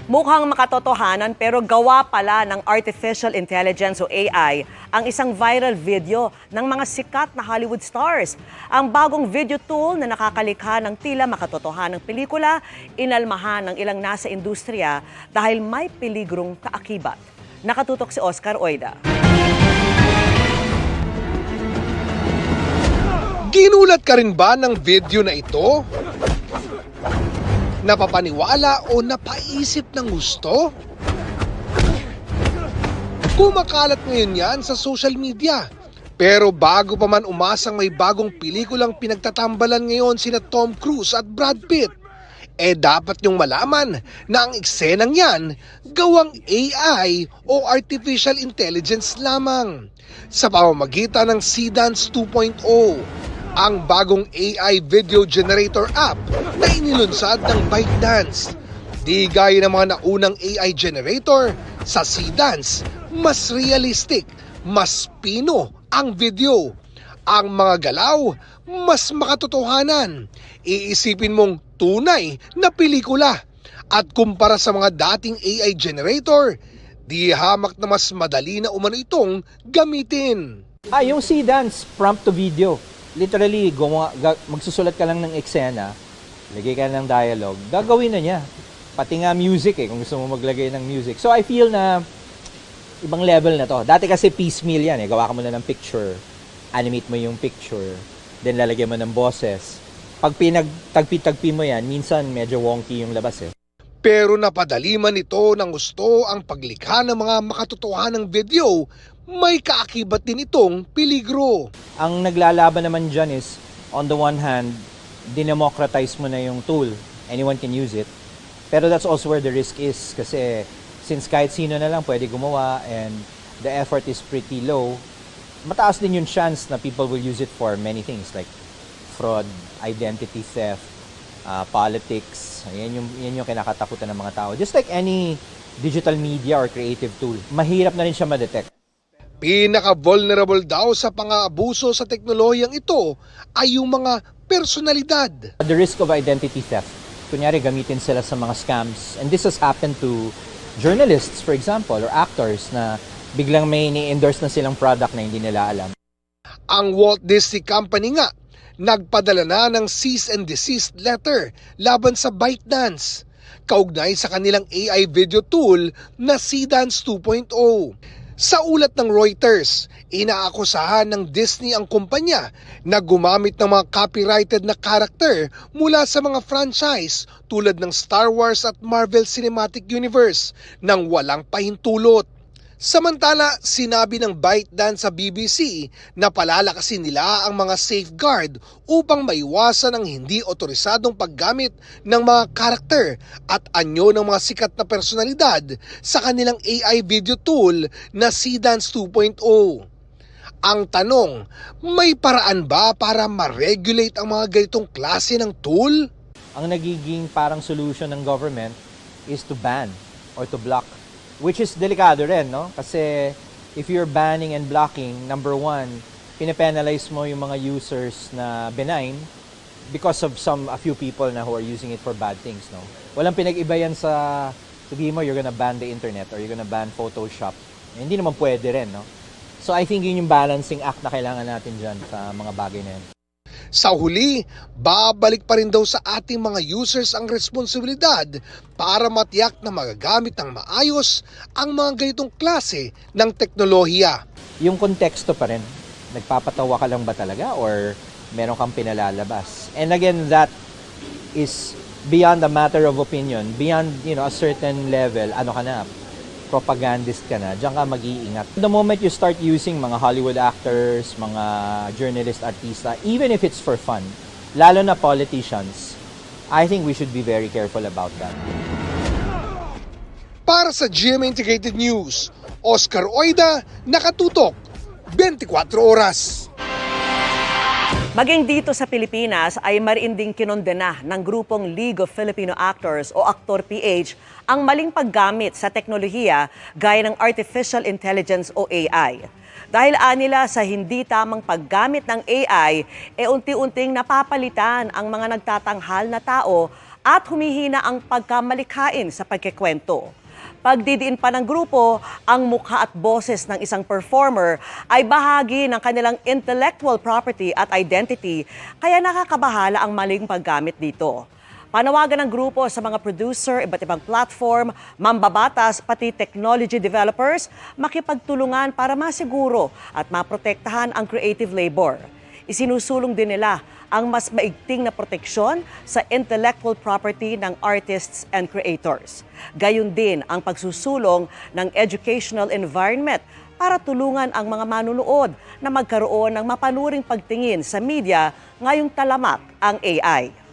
Mukhang makatotohanan pero gawa pala ng Artificial Intelligence o AI ang isang viral video ng mga sikat na Hollywood stars. Ang bagong video tool na nakakalikha ng tila makatotohanang pelikula, inalmahan ng ilang nasa industriya dahil may peligrong kaakibat. Nakatutok si Oscar Oida. Ginulat ka rin ba ng video na ito? Napapaniwala o napaisip ng gusto? Kumakalat ngayon yan sa social media. Pero bago pa man umasang may bagong pelikulang pinagtatambalan ngayon sina Tom Cruise at Brad Pitt, dapat niyong malaman na ang eksenang yan gawang AI o Artificial Intelligence lamang sa pamamagitan ng Seedance 2.0. Ang bagong AI video generator app na inilunsad ng ByteDance. Di gaya ng mga naunang AI generator, sa Seedance, mas realistic, mas pino ang video. Ang mga galaw, mas makatotohanan. Iisipin mong tunay na pelikula. At kumpara sa mga dating AI generator, di hamak na mas madali na umano itong gamitin. Yung Seedance prompt to video. Literally, magsusulat ka lang ng eksena, lagay ka ng dialogue, gagawin na niya. Pati nga music kung gusto mo maglagay ng music. So I feel na ibang level na to. Dati kasi piecemeal yan gawa ka muna ng picture, animate mo yung picture, then lalagyan mo ng boses. Pag pinagtagpi-tagpi mo yan, minsan medyo wonky yung labas Pero napadali man ito ng gusto ang paglikha ng mga makatotohanang video, may kaakibat din itong peligro. Ang naglalaban naman dyan is, on the one hand, dinemocratize mo na yung tool. Anyone can use it. Pero that's also where the risk is. Kasi since kahit sino na lang pwede gumawa and the effort is pretty low, mataas din yung chance na people will use it for many things like fraud, identity theft, politics. Yan yung kinakatakutan ng mga tao. Just like any digital media or creative tool, mahirap na rin siya ma-detect. Pinaka-vulnerable daw sa pang-aabuso sa teknolohiyang ito ay yung mga personalidad. The risk of identity theft. Kunyari, gamitin sila sa mga scams. And this has happened to journalists, for example, or actors na biglang may ni-endorse na silang product na hindi nila alam. Ang Walt Disney Company nga, nagpadala na ng cease and desist letter laban sa ByteDance, kaugnay sa kanilang AI video tool na Seedance 2.0. Sa ulat ng Reuters, inaakusahan ng Disney ang kumpanya na gumamit ng mga copyrighted na karakter mula sa mga franchise tulad ng Star Wars at Marvel Cinematic Universe nang walang pahintulot. Samantala, sinabi ng ByteDance sa BBC na palalakasin nila ang mga safeguard upang maiwasan ang hindi otorisadong paggamit ng mga karakter at anyo ng mga sikat na personalidad sa kanilang AI video tool na Seedance 2.0. Ang tanong, may paraan ba para ma-regulate ang mga ganitong klase ng tool? Ang nagiging parang solution ng government is to ban or to block. Which is delikado rin, no? Kasi if you're banning and blocking, number one, pinapenalize mo yung mga users na benign because of a few people na who are using it for bad things, no? Walang pinag-iba yan sa sabihin mo you're gonna ban the internet or you're gonna ban Photoshop. Hindi naman pwede rin, no? So I think yun yung balancing act na kailangan natin dyan sa mga bagay na yan. Sa huli, babalik pa rin daw sa ating mga users ang responsibilidad para matiyak na magagamit ng maayos ang mga ganitong klase ng teknolohiya. Yung konteksto pa rin, nagpapatawa ka lang ba talaga or meron kang pinalalabas? And again, that is beyond a matter of opinion, beyond a certain level, ano ka na, propagandist ka na, diyan ka mag-iingat. The moment you start using mga Hollywood actors, mga journalist, artista, even if it's for fun, lalo na politicians, I think we should be very careful about that. Para sa GMA Integrated News, Oscar Oida, nakatutok, 24 oras. Maging dito sa Pilipinas ay mariinding kinondena ng grupong League of Filipino Actors o Actor PH ang maling paggamit sa teknolohiya gaya ng Artificial Intelligence o AI. Dahil anila sa hindi tamang paggamit ng AI, unti-unting napapalitan ang mga nagtatanghal na tao at humihina ang pagkamalikhain sa pagkikwento. Pagdidiin pa ng grupo, ang mukha at boses ng isang performer ay bahagi ng kanilang intellectual property at identity, kaya nakakabahala ang maling paggamit dito. Panawagan ng grupo sa mga producer, iba't ibang platform, mambabatas, pati technology developers, makipagtulungan para masiguro at maprotektahan ang creative labor. Isinusulong din nila ang mas maigting na proteksyon sa intellectual property ng artists and creators. Gayon din ang pagsusulong ng educational environment para tulungan ang mga manunood na magkaroon ng mapanuring pagtingin sa media ngayong talamak ang AI.